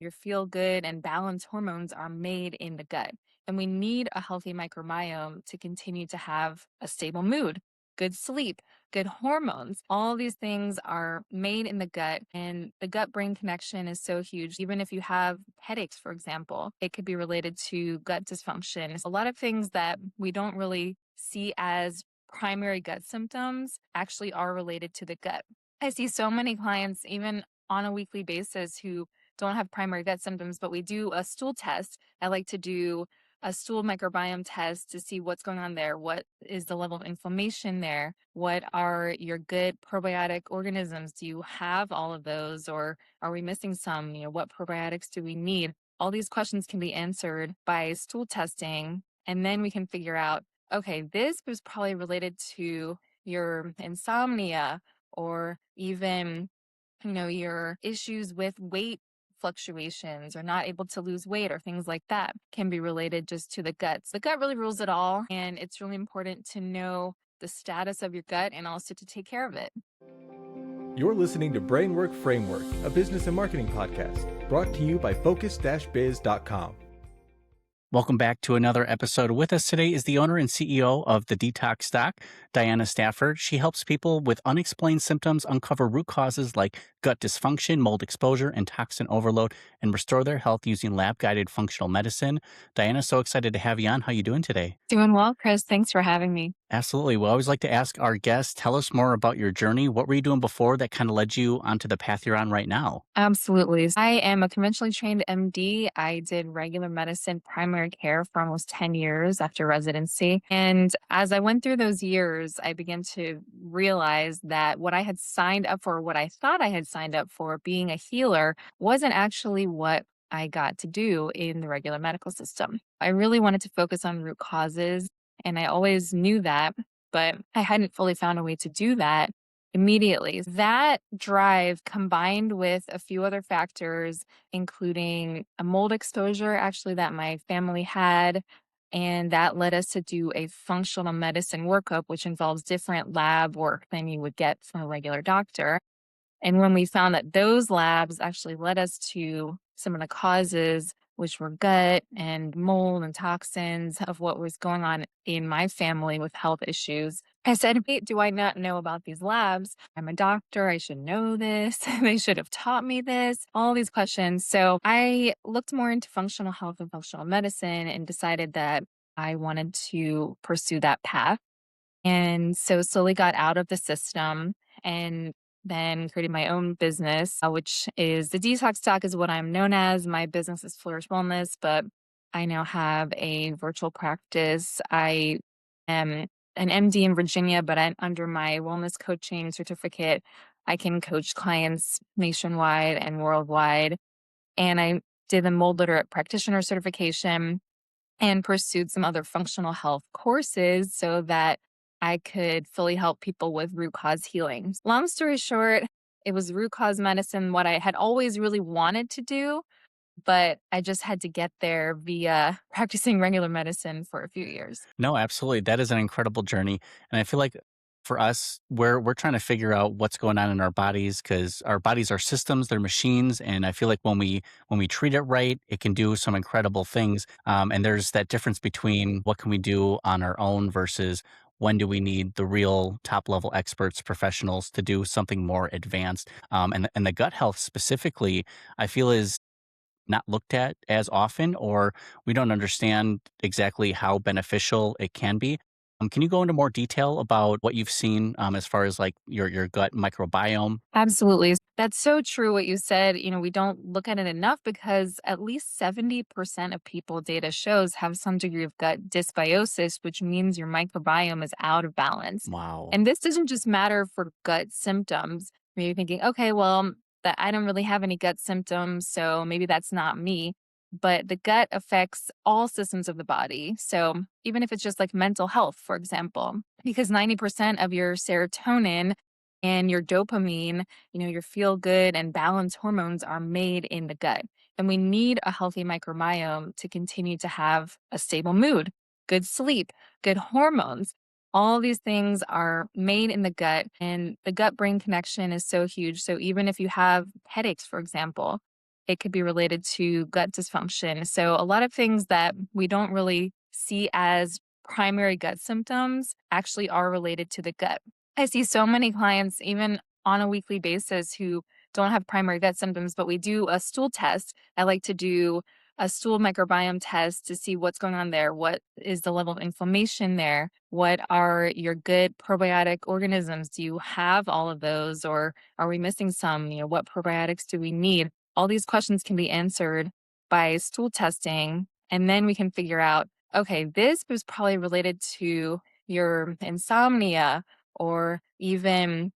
Your feel good and balance hormones are made in the gut. And we need a healthy microbiome to continue to have a stable mood, good sleep, good hormones. All these things are made in the gut, and the gut brain connection is so huge. Even if you have headaches, for example, it could be related to gut dysfunction. A lot of things that we don't really see as primary gut symptoms actually are related to the gut. I see so many clients, even on a weekly basis, who don't have primary gut symptoms, but we do a stool test. I like to do a stool microbiome test to see what's going on there. What is the level of inflammation there? What are your good probiotic organisms? Do you have all of those, or are we missing some? What probiotics do we need? All these questions can be answered by stool testing, and then we can figure out, okay, this was probably related to your insomnia, or even your issues with weight fluctuations or not able to lose weight or things like that can be related just to the gut. So the gut really rules it all. And it's really important to know the status of your gut and also to take care of it. You're listening to Brainwork Framework, a business and marketing podcast brought to you by focus-biz.com. Welcome back to another episode. With us today is the owner and CEO of the Detox stock, Diana Stafford. She helps people with unexplained symptoms uncover root causes like gut dysfunction, mold exposure, and toxin overload, and restore their health using lab-guided functional medicine. Diana, so excited to have you on. How are you doing today? Doing well, Chris. Thanks for having me. Absolutely. We always like to ask our guests, tell us more about your journey. What were you doing before that kind of led you onto the path you're on right now? Absolutely. I am a conventionally trained MD. I did regular medicine, primary care for almost 10 years after residency. And as I went through those years, I began to realize that what I had signed up for, what I thought I had signed up for, being a healer, wasn't actually what I got to do in the regular medical system. I really wanted to focus on root causes, and I always knew that, but I hadn't fully found a way to do that immediately. That drive combined with a few other factors, including a mold exposure, actually, that my family had. And that led us to do a functional medicine workup, which involves different lab work than you would get from a regular doctor. And when we found that those labs actually led us to some of the causes, which were gut and mold and toxins of what was going on in my family with health issues, I said, wait, do I not know about these labs? I'm a doctor. I should know this. They should have taught me this, all these questions. So I looked more into functional health and functional medicine and decided that I wanted to pursue that path. And so slowly got out of the system and then created my own business, which is the Detox stock is what I'm known as. My business is Flourish Wellness, but I now have a virtual practice. I am an MD in Virginia, but under my wellness coaching certificate, I can coach clients nationwide and worldwide. And I did the mold literate practitioner certification and pursued some other functional health courses so that I could fully help people with root cause healing. Long story short, it was root cause medicine, what I had always really wanted to do, but I just had to get there via practicing regular medicine for a few years. No, absolutely. That is an incredible journey. And I feel like for us, we're trying to figure out what's going on in our bodies because our bodies are systems, they're machines. And I feel like when we treat it right, it can do some incredible things. And there's that difference between what can we do on our own versus when do we need the real top level experts, professionals to do something more advanced. And the gut health specifically, I feel is not looked at as often, or we don't understand exactly how beneficial it can be. Can you go into more detail about what you've seen as far as like your gut microbiome? Absolutely. That's so true what you said. We don't look at it enough because at least 70% of people, data shows, have some degree of gut dysbiosis, which means your microbiome is out of balance. Wow. And this doesn't just matter for gut symptoms. Maybe you're thinking, okay, well, that I don't really have any gut symptoms, so maybe that's not me. But the gut affects all systems of the body. So even if it's just like mental health, for example, because 90% of your serotonin and your dopamine, your feel good and balance hormones are made in the gut. And we need a healthy microbiome to continue to have a stable mood, good sleep, good hormones. All these things are made in the gut, and the gut brain connection is so huge. So even if you have headaches, for example, It could be related to gut dysfunction. So, a lot of things that we don't really see as primary gut symptoms actually are related to the gut. I see so many clients, even on a weekly basis, who don't have primary gut symptoms, but we do a stool test. I like to do a stool microbiome test to see what's going on there. What is the level of inflammation there? What are your good probiotic organisms? Do you have all of those, or are we missing some? What probiotics do we need? All these questions can be answered by stool testing, and then we can figure out, okay, this was probably related to your insomnia, or even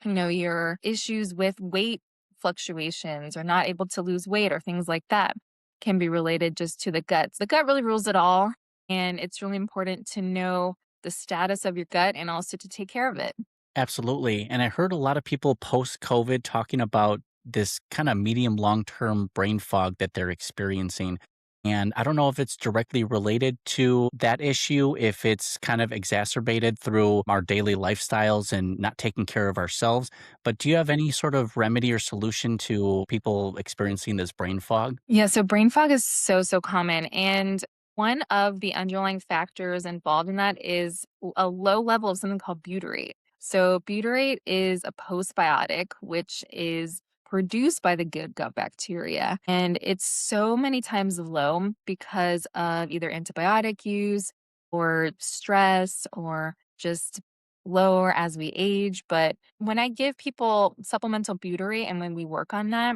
your issues with weight fluctuations, or not able to lose weight, or things like that can be related just to the gut. The gut really rules it all. And it's really important to know the status of your gut and also to take care of it. Absolutely. And I heard a lot of people post COVID talking about this kind of medium long term brain fog that they're experiencing. And I don't know if it's directly related to that issue, if it's kind of exacerbated through our daily lifestyles and not taking care of ourselves. But do you have any sort of remedy or solution to people experiencing this brain fog? Yeah, so brain fog is so, so common. And one of the underlying factors involved in that is a low level of something called butyrate. So, butyrate is a postbiotic, which is produced by the good gut bacteria. And it's so many times low because of either antibiotic use or stress or just lower as we age. But when I give people supplemental butyrate and when we work on that,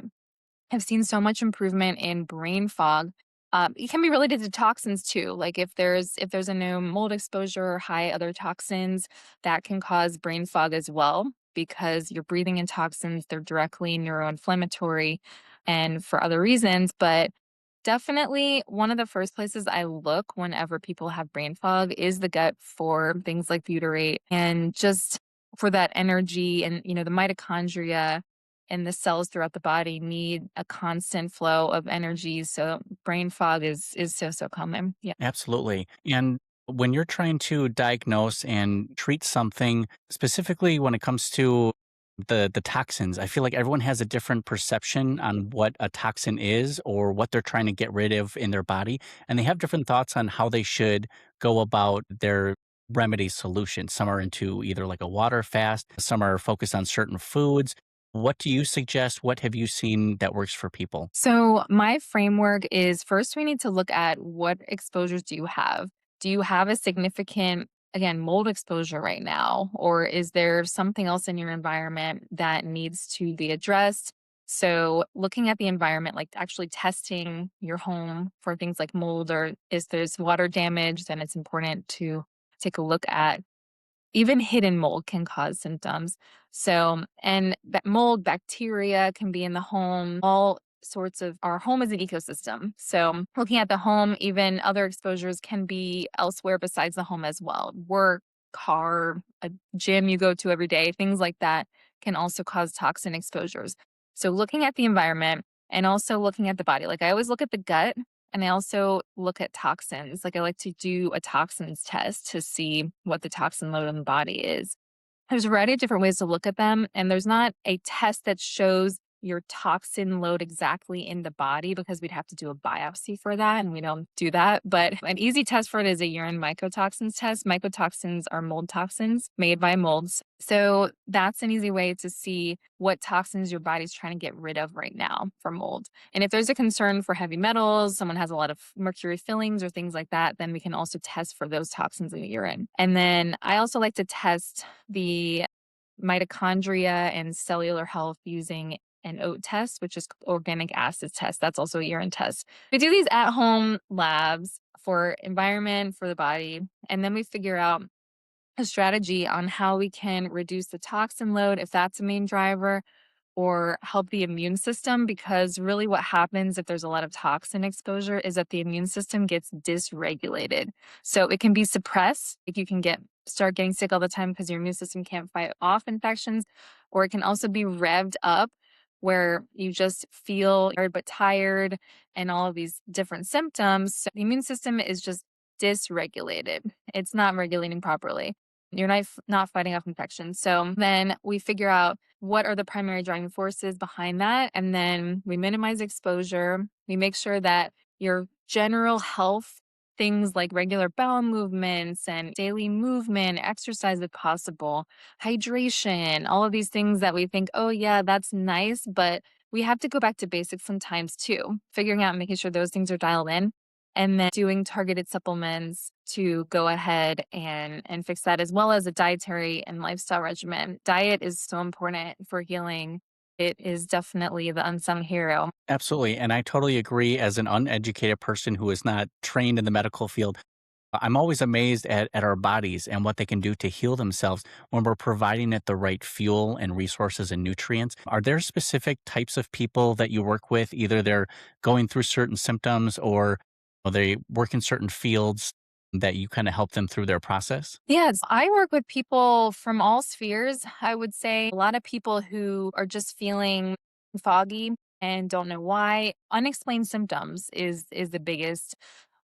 I've seen so much improvement in brain fog. It can be related to toxins too. Like if there's a new mold exposure or high other toxins, that can cause brain fog as well because you're breathing in toxins. They're directly neuroinflammatory and for other reasons. But definitely one of the first places I look whenever people have brain fog is the gut for things like butyrate and just for that energy and the mitochondria and the cells throughout the body need a constant flow of energy. So brain fog is so so common. Yeah. Absolutely. And when you're trying to diagnose and treat something, specifically when it comes to the toxins, I feel like everyone has a different perception on what a toxin is or what they're trying to get rid of in their body. And they have different thoughts on how they should go about their remedy solution. Some are into either like a water fast, some are focused on certain foods. What do you suggest? What have you seen that works for people? So my framework is first we need to look at what exposures do you have? Do you have a significant, again, mold exposure right now? Or is there something else in your environment that needs to be addressed? So looking at the environment, like actually testing your home for things like mold, or if there's water damage, then it's important to take a look at even hidden mold can cause symptoms. So, and mold bacteria can be in the home. All sorts of our home is an ecosystem. So, looking at the home, even other exposures can be elsewhere besides the home as well. Work, car, a gym you go to every day, things like that can also cause toxin exposures. So, looking at the environment and also looking at the body. Like I always look at the gut and I also look at toxins. Like I like to do a toxins test to see what the toxin load in the body is. There's a variety of different ways to look at them, and there's not a test that shows your toxin load exactly in the body because we'd have to do a biopsy for that, and we don't do that. But an easy test for it is a urine mycotoxins test. Mycotoxins are mold toxins made by molds. So that's an easy way to see what toxins your body's trying to get rid of right now for mold. And if there's a concern for heavy metals, someone has a lot of mercury fillings or things like that, then we can also test for those toxins in the urine. And then I also like to test the mitochondria and cellular health using an oat test, which is organic acid test. That's also a urine test. We do these at home labs for environment, for the body, and then we figure out a strategy on how we can reduce the toxin load if that's a main driver, or help the immune system, because really what happens if there's a lot of toxin exposure is that the immune system gets dysregulated. So it can be suppressed, like you can start getting sick all the time because your immune system can't fight off infections, or it can also be revved up where you just feel tired but tired and all of these different symptoms. So the immune system is just dysregulated. It's not regulating properly. You're not fighting off infection. So then we figure out what are the primary driving forces behind that. And then we minimize exposure. We make sure that your general health, things like regular bowel movements and daily movement, exercise if possible, hydration, all of these things that we think, oh, yeah, that's nice. But we have to go back to basics sometimes too, figuring out and making sure those things are dialed in and then doing targeted supplements to go ahead and fix that, as well as a dietary and lifestyle regimen. Diet is so important for healing. It is definitely the unsung hero. Absolutely. And I totally agree as an uneducated person who is not trained in the medical field. I'm always amazed at our bodies and what they can do to heal themselves when we're providing it the right fuel and resources and nutrients. Are there specific types of people that you work with? Either they're going through certain symptoms or they work in certain fields that you kind of help them through their process? Yes, I work with people from all spheres. I would say a lot of people who are just feeling foggy and don't know why. Unexplained symptoms is the biggest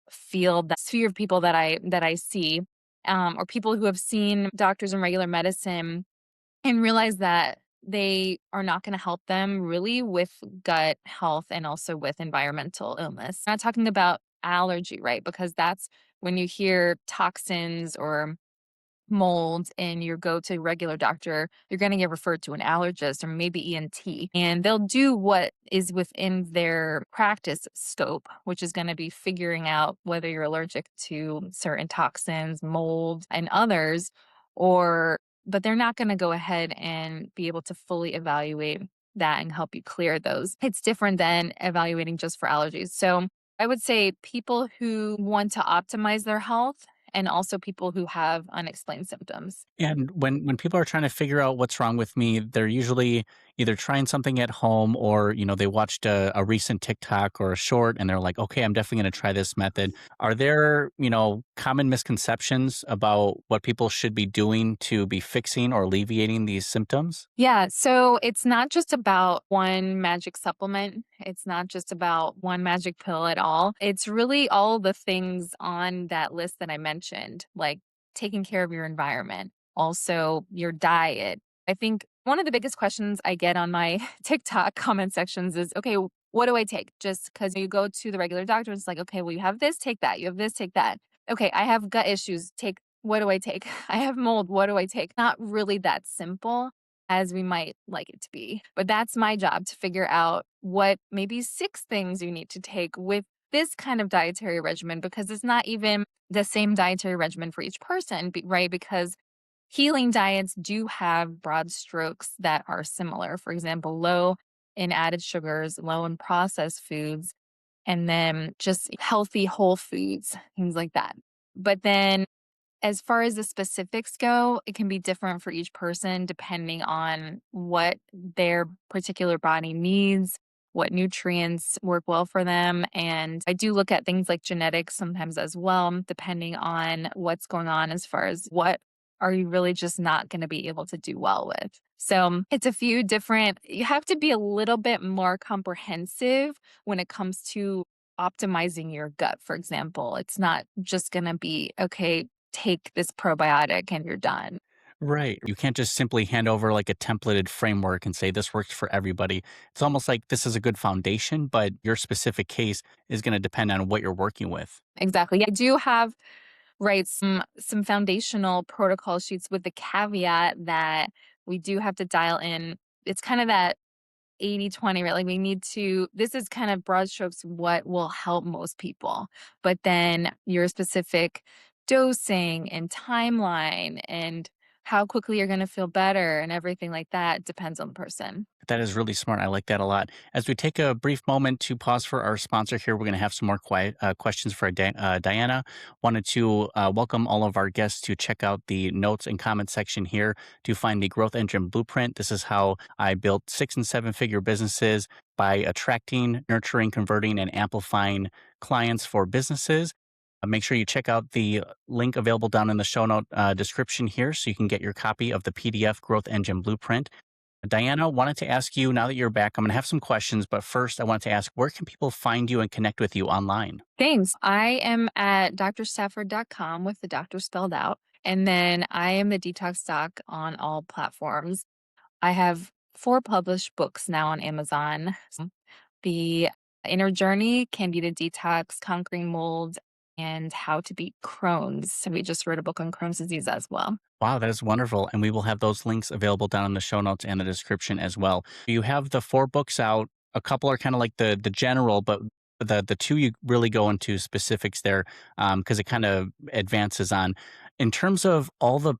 field, that sphere of people that I see, or people who have seen doctors in regular medicine and realize that they are not going to help them really with gut health and also with environmental illness. I'm not talking about allergy, right? Because that's when you hear toxins or mold and you go to a regular doctor, you're going to get referred to an allergist or maybe ENT, and they'll do what is within their practice scope, which is going to be figuring out whether you're allergic to certain toxins, mold, and others, or but they're not going to go ahead and be able to fully evaluate that and help you clear those. It's different than evaluating just for allergies. So I would say people who want to optimize their health and also people who have unexplained symptoms. And when people are trying to figure out what's wrong with me, they're usually either trying something at home or, they watched a recent TikTok or a short and they're like, okay, I'm definitely going to try this method. Are there, common misconceptions about what people should be doing to be fixing or alleviating these symptoms? Yeah, so it's not just about one magic supplement. It's not just about one magic pill at all. It's really all the things on that list that I mentioned, like taking care of your environment, also your diet. I think one of the biggest questions I get on my TikTok comment sections is, okay, what do I take? Just because you go to the regular doctor, it's like, okay, well, you have this, take that. You have this, take that. Okay, I have gut issues. Take, what do I take? I have mold. What do I take? Not really that simple as we might like it to be. But that's my job to figure out what maybe 6 things you need to take with this kind of dietary regimen, because it's not even the same dietary regimen for each person, right? Because healing diets do have broad strokes that are similar. For example, low in added sugars, low in processed foods, and then just healthy whole foods, things like that. But then as far as the specifics go, it can be different for each person depending on what their particular body needs, what nutrients work well for them. And I do look at things like genetics sometimes as well, depending on what's going on as far as what are you really just not going to be able to do well with. So it's a few different, you have to be a little bit more comprehensive when it comes to optimizing your gut, for example. It's not just going to be, okay, take this probiotic and you're done. Right. You can't just simply hand over like a templated framework and say this works for everybody. It's almost like this is a good foundation, but your specific case is going to depend on what you're working with. Exactly. I do have, right, some foundational protocol sheets with the caveat that we do have to dial in. It's kind of that 80-20, right? Like we need to, this is kind of broad strokes what will help most people. But then your specific dosing and timeline and how quickly you're going to feel better and everything like that depends on the person. That is really smart. I like that a lot. As we take a brief moment to pause for our sponsor here, we're going to have some more questions for Diana. Wanted to welcome all of our guests to check out the notes and comment section here to find the Growth Engine Blueprint. This is how I built 6 and 7 figure businesses by attracting, nurturing, converting, and amplifying clients for businesses. Make sure you check out the link available down in the show note description here so you can get your copy of the PDF Growth Engine Blueprint. Diana, wanted to ask you, now that you're back, I'm going to have some questions, but first I want to ask, where can people find you and connect with you online? Thanks. I am at drstafford.com with the doctor spelled out. And then I am the Detox doc on all platforms. I have 4 published books now on Amazon. The Inner Journey, Candida Detox, Conquering Mold, and How to Beat Crohn's. So we just wrote a book on Crohn's disease as well. Wow, that is wonderful. And we will have those links available down in the show notes and the description as well. You have the 4 books out. A couple are kind of like the general, but the two you really go into specifics there, because it kind of advances on. In terms of all the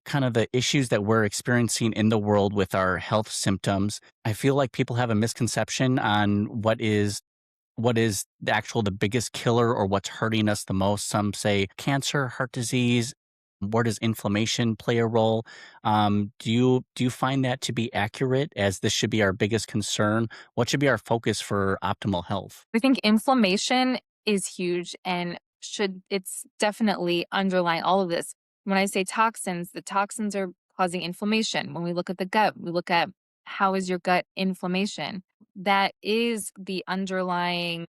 kind of the issues that we're experiencing in the world with our health symptoms, I feel like people have a misconception on what is the biggest killer or what's hurting us the most. Some say cancer, heart disease. Where does inflammation play a role? Do you find that to be accurate, as this should be our biggest concern? What should be our focus for optimal health? I think inflammation is huge and it's definitely underlying all of this. When I say toxins, the toxins are causing inflammation. When we look at the gut, we look at how is your gut inflammation. That is and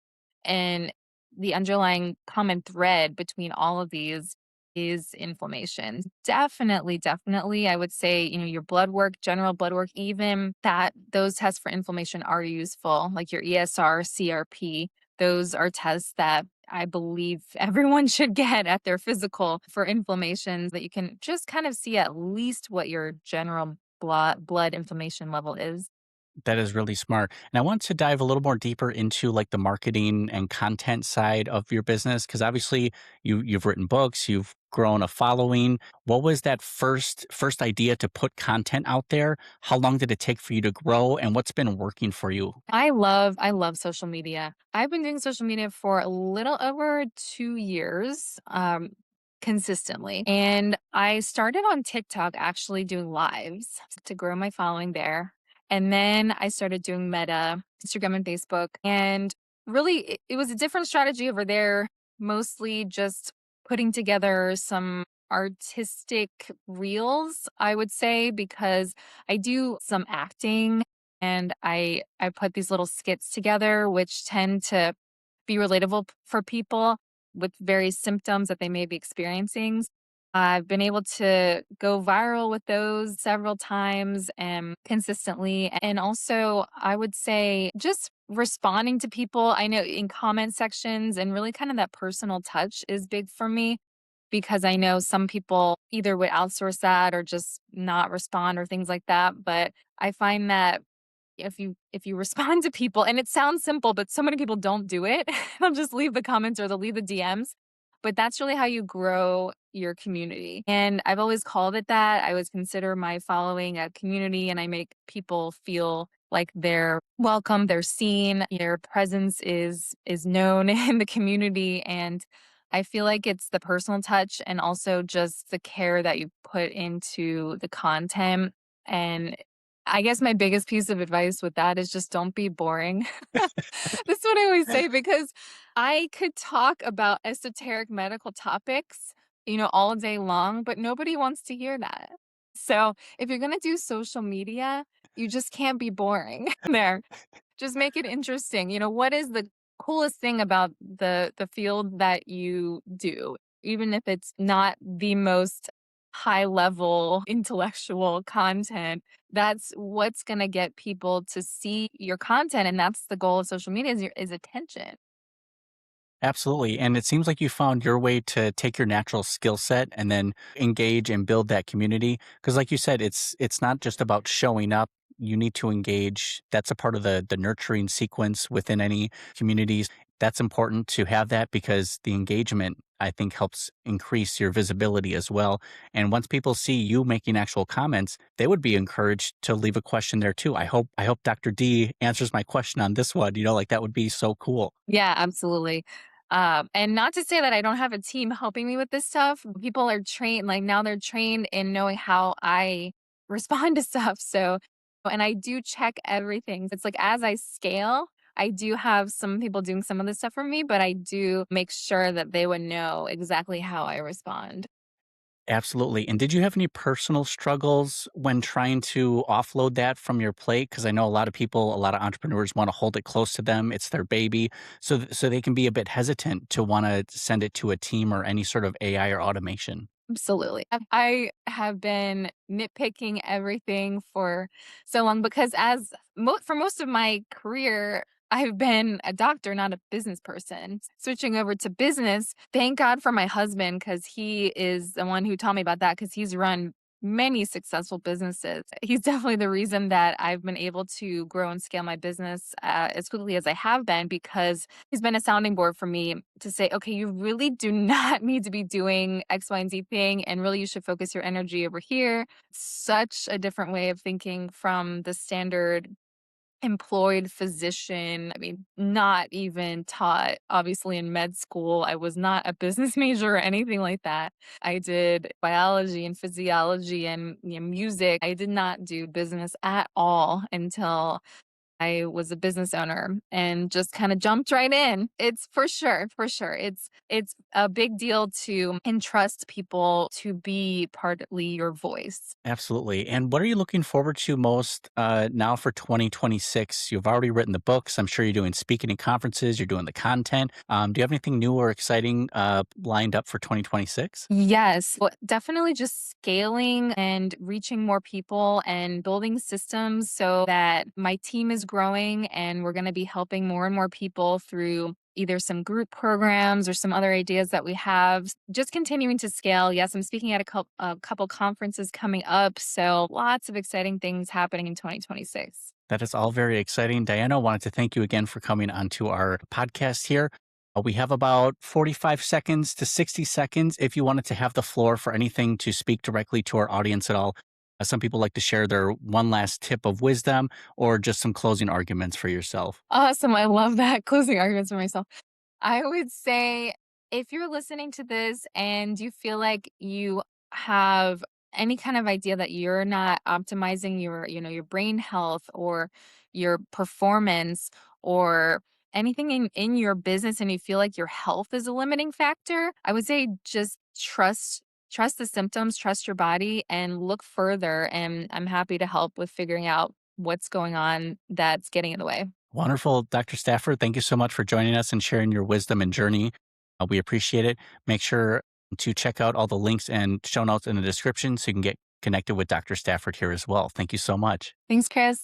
the underlying common thread between all of these is inflammation. Definitely, definitely. I would say, your blood work, general blood work, even that those tests for inflammation are useful, like your ESR, CRP. Those are tests that I believe everyone should get at their physical for inflammation, that you can just kind of see at least what your general blood inflammation level is. That is really smart. And I want to dive a little more deeper into like the marketing and content side of your business, because obviously you've written books, you've grown a following. What was that first idea to put content out there? How long did it take for you to grow, and what's been working for you? I love social media. I've been doing social media for a little over 2 years, consistently. And I started on TikTok actually doing lives to grow my following there. And then I started doing Meta, Instagram and Facebook. And really it was a different strategy over there, mostly just putting together some artistic reels, I would say, because I do some acting and I put these little skits together which tend to be relatable for people with various symptoms that they may be experiencing. I've been able to go viral with those several times and consistently. And also, I would say just responding to people. I know in comment sections and really kind of that personal touch is big for me because I know some people either would outsource that or just not respond or things like that. But I find that if you respond to people, and it sounds simple, but so many people don't do it. They'll just leave the comments or they'll leave the DMs. But that's really how you grow your community. And I've always called it that. I always consider my following a community, and I make people feel like they're welcome, they're seen, their presence is known in the community. And I feel like it's the personal touch and also just the care that you put into the content. And I guess my biggest piece of advice with that is just don't be boring. That's what I always say because I could talk about esoteric medical topics, all day long, but nobody wants to hear that. So if you're going to do social media, you just can't be boring there. Just make it interesting. What is the coolest thing about the field that you do? Even if it's not the most high level intellectual content, that's what's going to get people to see your content, and that's the goal of social media is attention. Absolutely. And it seems like you found your way to take your natural skill set and then engage and build that community. Because like you said, it's not just about showing up. You need to engage. That's a part of the nurturing sequence within any communities. That's important to have that, because the engagement, I think, helps increase your visibility as well. And once people see you making actual comments, they would be encouraged to leave a question there too. I hope Dr. D answers my question on this one. Like that would be so cool. Yeah, absolutely. And not to say that I don't have a team helping me with this stuff. People are trained, like now they're trained in knowing how I respond to stuff. So, and I do check everything. It's like as I scale, I do have some people doing some of the stuff for me, but I do make sure that they would know exactly how I respond. Absolutely. And did you have any personal struggles when trying to offload that from your plate? Because I know a lot of people, a lot of entrepreneurs want to hold it close to them. It's their baby. So they can be a bit hesitant to want to send it to a team or any sort of AI or automation. Absolutely. I have been nitpicking everything for so long because for most of my career, I've been a doctor, not a business person. Switching over to business, thank God for my husband because he is the one who taught me about that because he's run many successful businesses. He's definitely the reason that I've been able to grow and scale my business as quickly as I have been because he's been a sounding board for me to say, okay, you really do not need to be doing X, Y, and Z thing. And really, you should focus your energy over here. Such a different way of thinking from the standard employed physician. I mean, not even taught, obviously, in med school. I was not a business major or anything like that. I did biology and physiology and music. I did not do business at all until I was a business owner and just kind of jumped right in. It's for sure, for sure. It's a big deal to entrust people to be partly your voice. Absolutely. And what are you looking forward to most now for 2026? You've already written the books. I'm sure you're doing speaking and conferences. You're doing the content. Do you have anything new or exciting lined up for 2026? Yes, well, definitely just scaling and reaching more people and building systems so that my team is growing and we're going to be helping more and more people through either some group programs or some other ideas that we have. Just continuing to scale. Yes, I'm speaking at a couple conferences coming up. So lots of exciting things happening in 2026. That is all very exciting. Diana, I wanted to thank you again for coming onto our podcast here. We have about 45 seconds to 60 seconds if you wanted to have the floor for anything to speak directly to our audience at all. Some people like to share their one last tip of wisdom or just some closing arguments for yourself. Awesome. I love that. Closing arguments for myself. I would say if you're listening to this and you feel like you have any kind of idea that you're not optimizing your brain health or your performance or anything in your business and you feel like your health is a limiting factor, I would say just trust the symptoms, trust your body and look further. And I'm happy to help with figuring out what's going on that's getting in the way. Wonderful. Dr. Stafford, thank you so much for joining us and sharing your wisdom and journey. We appreciate it. Make sure to check out all the links and show notes in the description so you can get connected with Dr. Stafford here as well. Thank you so much. Thanks, Chris.